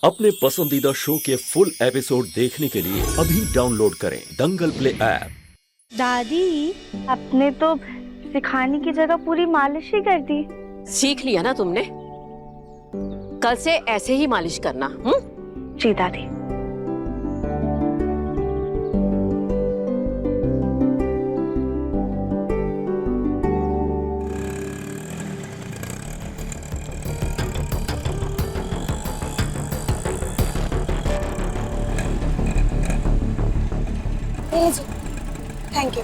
अपने पसंदीदा शो के फुल एपिसोड देखने के लिए अभी डाउनलोड करें दंगल प्ले ऐप। दादी, अपने तो सिखाने की जगह पूरी मालिश ही कर दी। सीख लिया ना तुमने, कल से ऐसे ही मालिश करना। जी दादी। Thank you.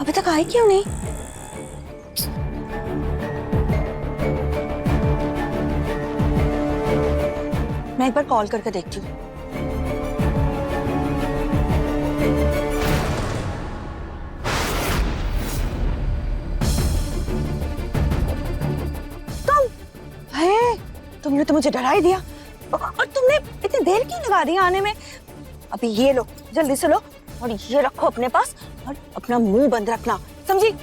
अभी तक आई क्यों नहीं? मैं एक बार कॉल करके देखती हूँ। तुमने तो मुझे डरा ही दिया, और तुमने इतनी देर क्यों लगा दी आने में? अभी ये लो, जल्दी से लो, और ये रखो अपने पास, और अपना मुंह बंद रखना, समझी?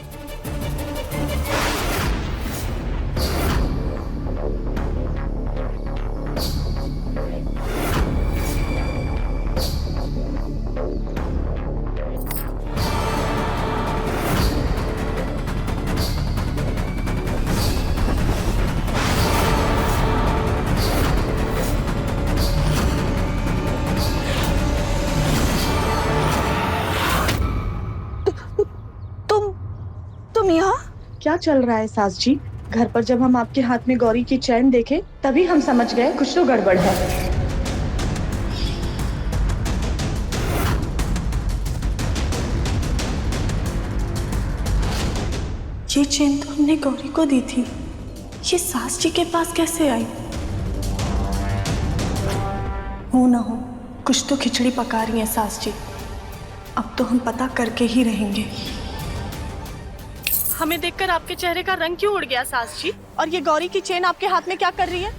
तुम यहाँ? क्या चल रहा है सास जी? घर पर जब हम आपके हाथ में गौरी की चैन देखे तभी हम समझ गए कुछ तो गड़बड़ है। ये चेन तो हमने गौरी को दी थी, ये सास जी के पास कैसे आई? हो ना हो कुछ तो खिचड़ी पका रही हैं सास जी। अब तो हम पता करके ही रहेंगे। हमें देखकर आपके चेहरे का रंग क्यों उड़ गया सास जी? और ये गौरी की चेन आपके हाथ में क्या कर रही है?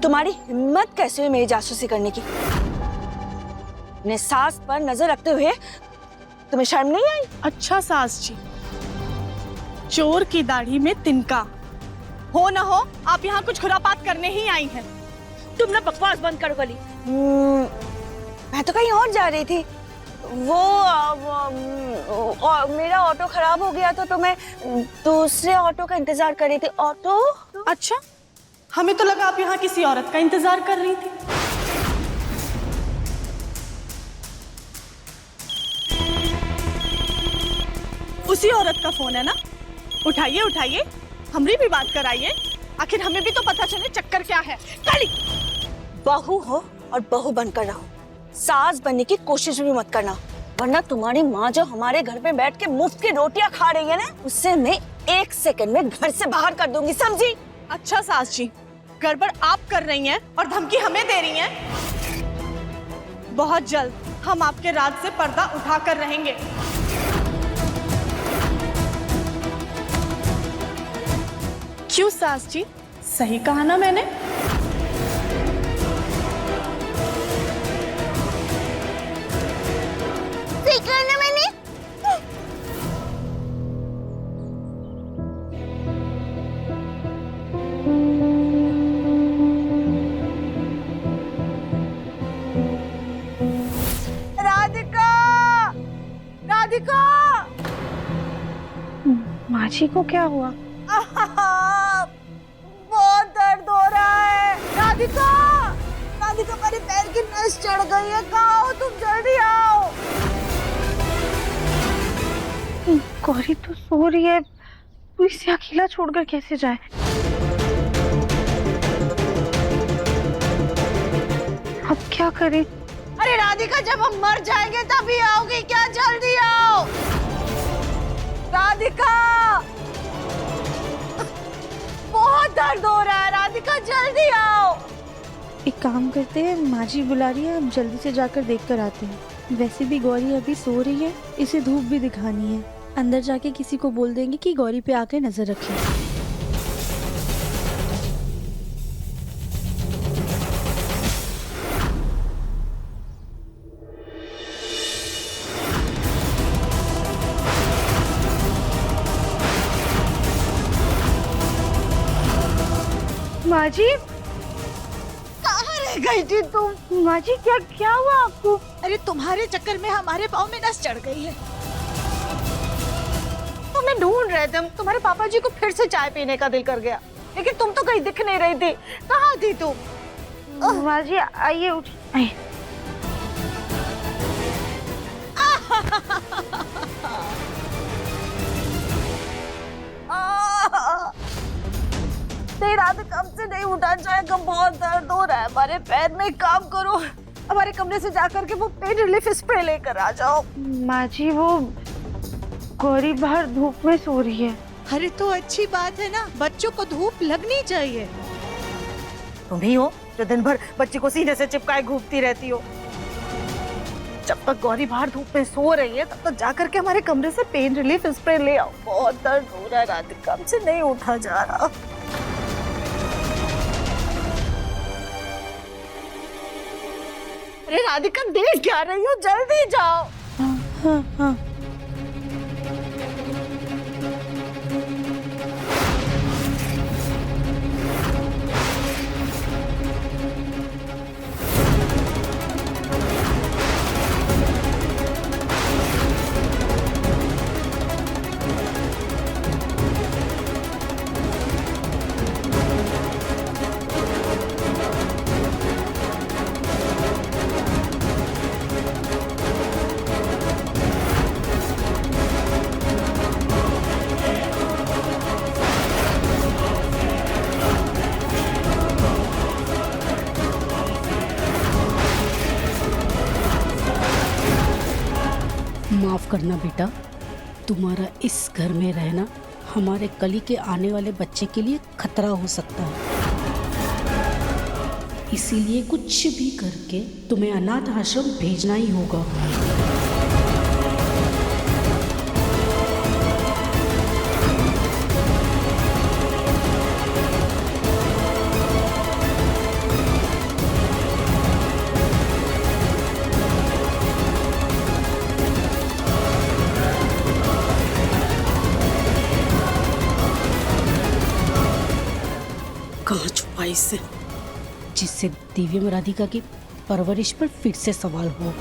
तुम्हारी हिम्मत कैसे हुई मेरी जासूसी करने की? अपने सास पर नजर रखते हुए तुम्हें शर्म नहीं आई? अच्छा सास जी, चोर की दाढ़ी में तिनका। हो ना हो आप यहाँ कुछ खुरापात करने ही आई हैं। तुमने बकवास बंद करो गली। मैं तो कहीं और जा रही थी। वो मेरा ऑटो खराब हो गया तो मैं दूसरे ऑटो का इंतजार कर रही थी। ऑटो? अच्छा, हमें तो लगा आप यहाँ किसी औरत का इंतजार कर रही थी। उसी औरत का फोन है ना? उठाइए उठाइए, हमारी भी बात कराइए। आखिर हमें भी तो पता चले चक्कर क्या है। काली बहू हो और बहू बनकर रहो, सास बनने की कोशिश भी मत करना, वरना तुम्हारी माँ जो हमारे घर पे बैठ के मुफ्त की रोटियां खा रही है ना, उससे मैं 1 सेकंड में घर से बाहर कर दूंगी, समझी? अच्छा सास जी, गड़बड़ आप कर रही हैं और धमकी हमें दे रही हैं। बहुत जल्द हम आपके राज से पर्दा उठा कर रहेंगे। क्यों सास जी, सही कहा ना मैंने? सही कहा ना मैंने? राधिका! राधिका! माँ जी को क्या हुआ? बहुत दर्द हो रहा है। राधिका! राधिका, मेरे पैर की नस चढ़ गई है। कहाँ हो तुम? जल्दी आओ। गौरी तो सो रही है, तो इसे अकेला छोड़कर कैसे जाए? अब क्या करें? अरे राधिका, जब हम मर जाएंगे तभी आओगी क्या? जल्दी आओ राधिका, बहुत दर्द हो रहा है। राधिका जल्दी आओ। एक काम करते हैं, माँ जी बुला रही है, अब जल्दी से जाकर देख कर आते हैं। वैसे भी गौरी अभी सो रही है, इसे धूप भी दिखानी है। अंदर जाके किसी को बोल देंगे कि गौरी पे आके नजर रखें। माँ जी, कहाँ रह गई थी तुम? माँ जी क्या क्या हुआ आपको? अरे तुम्हारे चक्कर में हमारे पाँव में नस चढ़ गई है। तुम्हें ढूंढ रहे थे हम। तुम्हारे पापा जी को फिर से चाय पीने का दिल कर गया, लेकिन तुम तो कहीं दिख नहीं रही थी। कहाँ थी तुम? माँ जी आइए, आइए। देर रात कब से नहीं उठा जाएगा, बहुत दर्द हो रहा है हमारे पैर में। काम करो, हमारे कमरे से जाकर के वो पेन रिलीफ स्प्रे लेकर आ जाओ। माँ जी वो गौरी बाहर धूप में सो रही है। अरे तो अच्छी बात है ना, बच्चों को धूप लगनी चाहिए। तुम ही हो जो दिन भर बच्ची को सीने से चिपकाए घूमती रहती हो। जब तक गौरी बाहर धूप में सो रही है तब तक जाकर के हमारे कमरे से पेन रिलीफ स्प्रे ले आओ। बहुत दर्द हो रहा है, रात कब से नहीं उठा जा रहा। अरे राधिका देख क्या रही हो, जल्दी जाओ। हाँ हाँ। माफ करना बेटा, तुम्हारा इस घर में रहना हमारे कली के आने वाले बच्चे के लिए खतरा हो सकता है। इसीलिए कुछ भी करके तुम्हें अनाथ आश्रम भेजना ही होगा। कहाँ छुपा इससे, जिससे दिव्यम राधिका की परवरिश पर फिर से सवाल हो।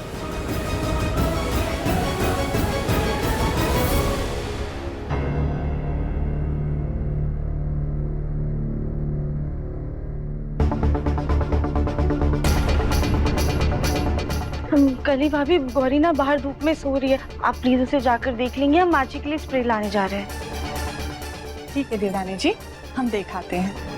कली भाभी गौरी ना बाहर धूप में सो रही है, आप प्लीज उसे जाकर देख लेंगे। हम माची के लिए स्प्रे लाने जा रहे हैं। ठीक है देवरानी जी, हम देखाते हैं।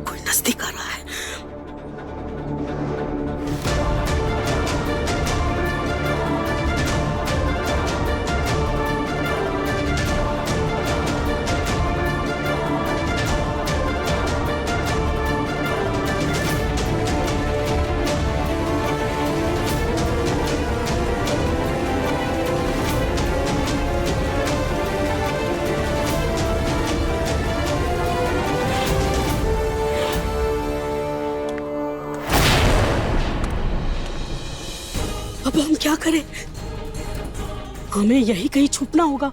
कोई नजदीक आ रहा है। अब हम क्या करें? हमें यही कहीं छुपना होगा।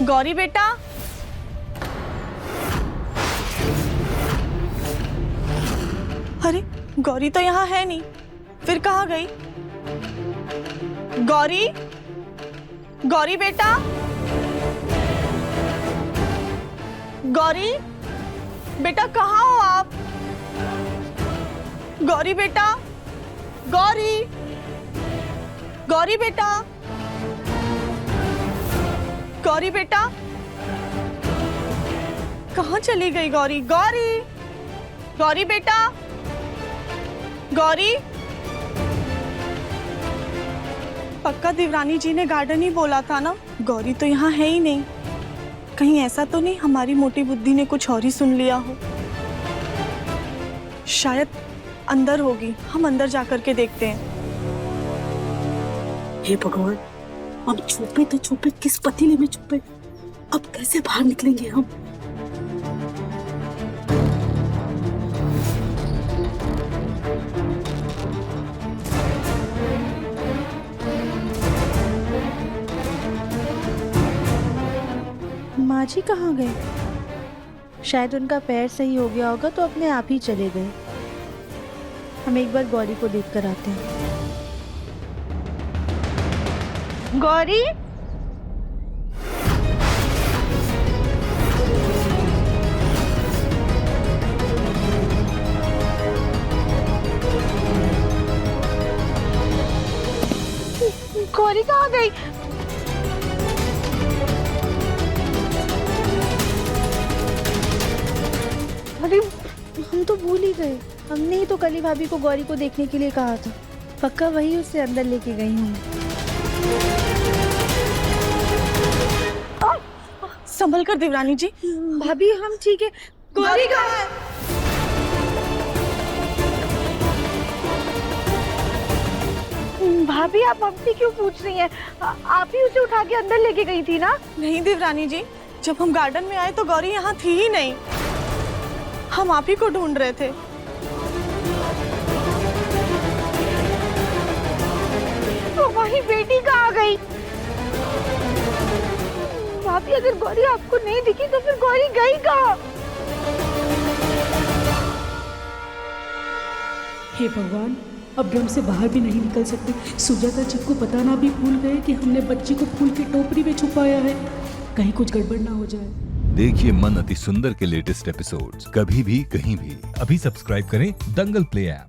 गौरी बेटा, अरे गौरी तो यहाँ है नहीं, फिर कहाँ गई? गौरी, गौरी बेटा, गौरी बेटा कहाँ हो आप? गौरी बेटा, गौरी, गौरी बेटा, गौरी बेटा, कहाँ चली गई गौरी? गौरी, गौरी बेटा, गौरी, पक्का देवरानी जी ने गार्डन ही बोला था ना, गौरी तो यहाँ है ही नहीं। कहीं ऐसा तो नहीं हमारी मोटी बुद्धि ने कुछ और ही सुन लिया हो। शायद अंदर होगी, हम अंदर जाकर के देखते हैं। हे भगवान, अब छुपे तो छुपे, किस पतीले में छुपे, अब कैसे बाहर निकलेंगे हम? माँ जी कहाँ गए? शायद उनका पैर सही हो गया होगा तो अपने आप ही चले गए। हम एक बार गौरी को देख कर आते हैं। गौरी, गौरी कहाँ गई? अरे हम तो भूल ही गए, हमने ही तो कली भाभी को गौरी को देखने के लिए कहा था। पक्का वही उसे अंदर लेके गई हूँ। संभल कर देवरानी जी। भाभी हम ठीक है। गौरी कहाँ है? भाभी आप हमसे क्यों पूछ रही हैं? आप ही उसे उठा के अंदर लेके गई थी ना? नहीं देवरानी जी, जब हम गार्डन में आए तो गौरी यहाँ थी ही नहीं। हम आप ही को ढूंढ रहे थे। तो वही बेटी कहाँ गई? भाभी अगर गौरी आपको नहीं दिखी तो फिर गौरी गई कहाँ? हे भगवान, अब ड्रम से बाहर भी नहीं निकल सकते। सुजाता जी को बताना भी भूल गए कि हमने बच्ची को फूल की टोकरी में छुपाया है। कहीं कुछ गड़बड़ ना हो जाए। देखिए मन अति सुंदर के लेटेस्ट एपिसोड्स कभी भी कहीं भी। अभी सब्सक्राइब करें दंगल प्ले ऐप।